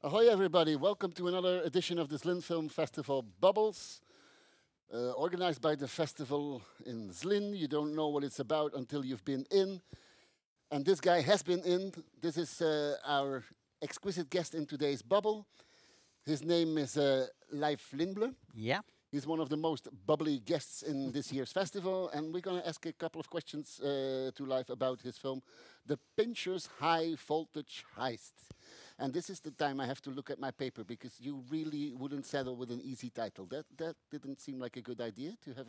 Ahoy, everybody. Welcome to another edition of this Zlin Film Festival Bubbles, organized by the festival in Zlin. You don't know what it's about until you've been in. And this guy has been in. This is our exquisite guest in today's bubble. His name is Leif Lindblom. Yeah. He's one of the most bubbly guests in this year's festival, and we're going to ask a couple of questions to Leif about his film, The Pincher's High Voltage Heist. And this is the time I have to look at my paper because you really wouldn't settle with an easy title. That didn't seem like a good idea to have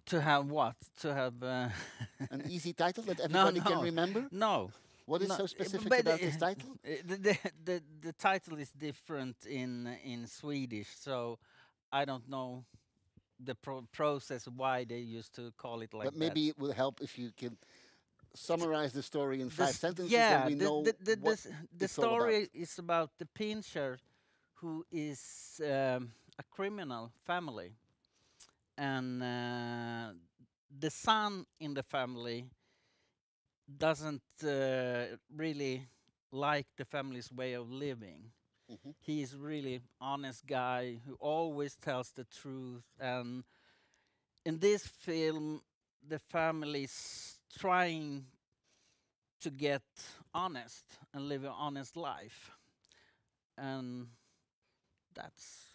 To have what? To have an easy title that everybody can no, remember. no. What is no, so specific but about this title? The title is different in Swedish, so I don't know the process why they used to call it like But that. maybe it will help if you can summarize the story in The 5 s- sentences, yeah, and we know what the it's all about. story is about the pincher, who is a criminal family, and the son in the family doesn't really like the family's way of living. Mhm. He is really honest guy who always tells the truth, and in this film the family is trying to get honest and live an honest life, and that's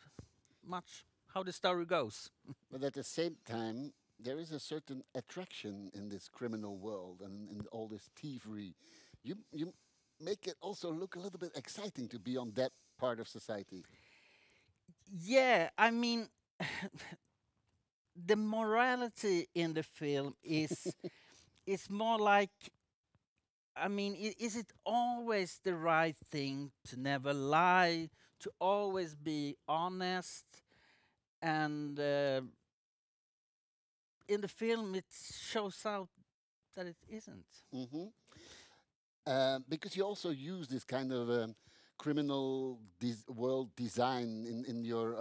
much how the story goes. But at the same time, there is a certain attraction in this criminal world and in all this thievery. You make it also look a little bit exciting to be on that part of society. Yeah, I mean, the morality in the film is more like, I mean, is it always the right thing to never lie, to always be honest? And in the film, it shows out that it isn't. Hmm. Because you also use this kind of criminal world design in your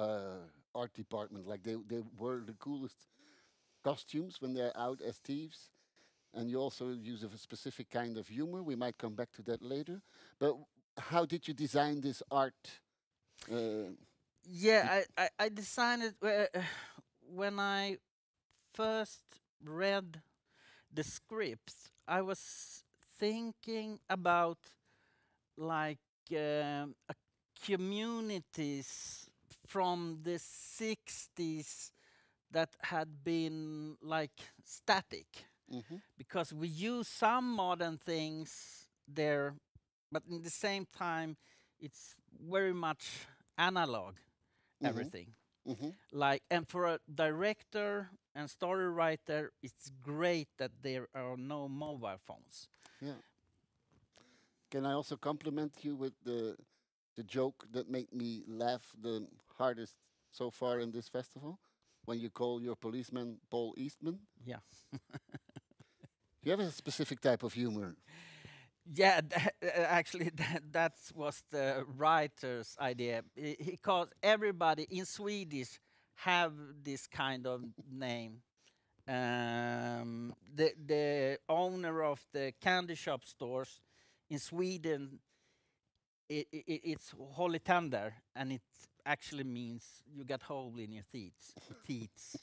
art department. Like they were the coolest costumes when they're out as thieves. And you also use a specific kind of humor. We might come back to that later. But how did you design this art? Yeah, I designed it when I first read the script. I was thinking about like a communities from the 60s that had been like static, Hmm. because we use some modern things there, but in the same time it's very much analog, Hmm. everything. Hmm. Like, and for a director and story writer, it's great that there are no mobile phones. Yeah. Can I also compliment you with the joke that made me laugh the hardest so far in this festival? When you call your policeman Paul Eastman? Yeah. You have a specific type of humor. Yeah, actually, that was the writer's idea. Because everybody in Swedish have this kind of name. The owner of the candy shop stores in Sweden, it's holy tender, and it actually means you got hole in your teeth.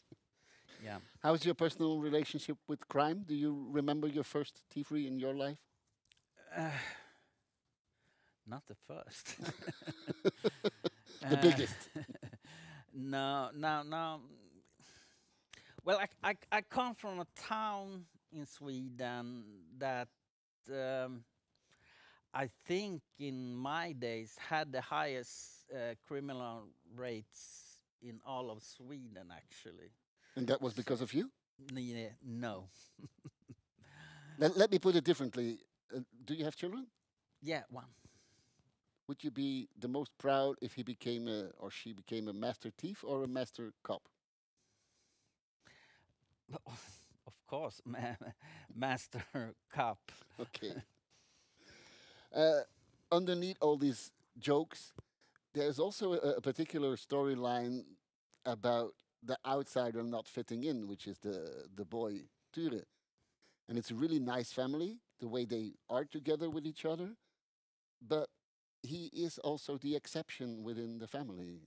Yeah. How's your personal relationship with crime? Do you remember your first thievery in your life? Uh, Not the first. The biggest. No, no, no. Well, I come from a town in Sweden that I think in my days had the highest criminal rates in all of Sweden, actually. And that was S- because of you? Yeah, no. Let me put it differently. Do you have children? Yeah, one. Would you be the most proud if he became a or she became a master thief or a master cop? Of course, master cop. Okay. Uh, Underneath all these jokes, there's also a particular storyline about the outsider not fitting in, which is the boy Turer. And it's a really nice family, the way they are together with each other. But he is also the exception within the family.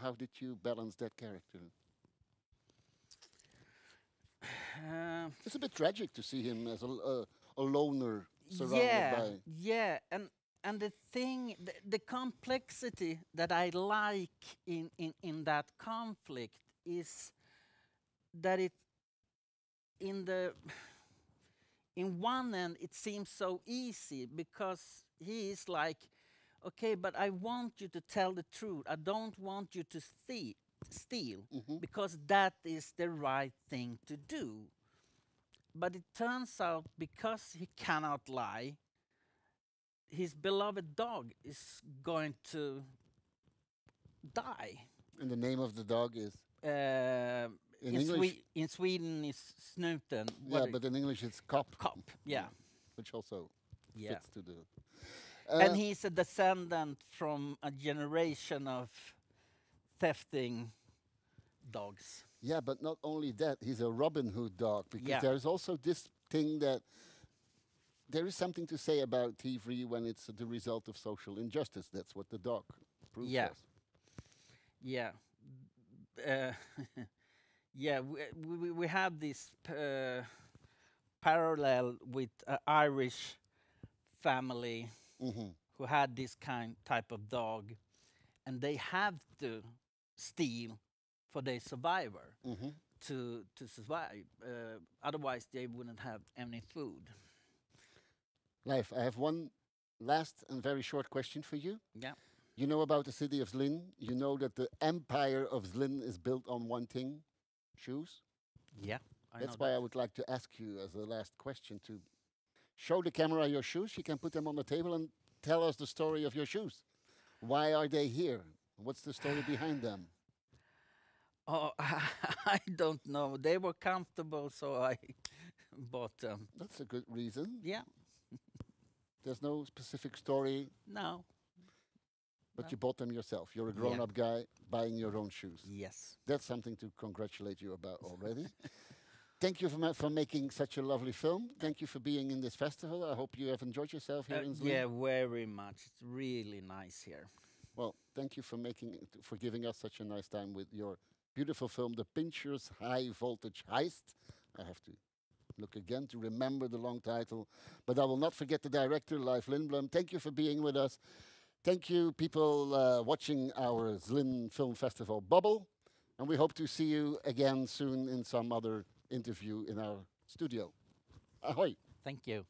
How did you balance that character? Uh, It's a bit tragic to see him as a loner surrounded yeah, by. yeah, and the thing, the complexity that I like in that conflict is that it in the in one end it seems so easy because he is like, okay, but I want you to tell the truth. I don't want you to steal Hmm. because that is the right thing to do. But it turns out because he cannot lie, his beloved dog is going to die. And the name of the dog is Uh, in English. In Sweden is snuten. Yeah, but in English it's cop. Cop? Yeah, Which also yeah. fits to the. And he's a descendant from a generation of thefting dogs. Yeah, but not only that, he's a Robin Hood dog because Yeah. there's also this thing that there is something to say about thievery when it's the result of social injustice. That's what the dog proves Yeah. us. Yeah. Uh, yeah, we have this parallel with an Irish family Hmm. who had this type of dog, and they have to steal for their survivor Hmm. to survive. Otherwise, they wouldn't have any food. Leif, I have one last and very short question for you. Yeah. You know about the city of Zlin? You know that the empire of Zlin is built on one thing, shoes? Yeah. I That's know why I that. would like to ask you as a last question to show the camera your shoes. You can put them on the table and tell us the story of your shoes. Why are they here? What's the story behind them? Oh, I don't know. They were comfortable, so I bought them. That's a good reason. Yeah. There's no specific story, No. but No. you bought them yourself. You're a Yeah. grown up guy buying your own shoes. Yes. That's something to congratulate you about already. Thank you for making such a lovely film. Thank you for being in this festival. I hope you have enjoyed yourself here in Zlin. Yeah, very much. It's really nice here. Well, thank you for giving us such a nice time with your beautiful film, The Pincher's High Voltage Heist. I have to look again to remember the long title, but I will not forget the director, Leif Lindblom. Thank you for being with us. Thank you, people watching our Zlin Film Festival bubble, and we hope to see you again soon in some other interview in our studio. Ahoy! Thank you.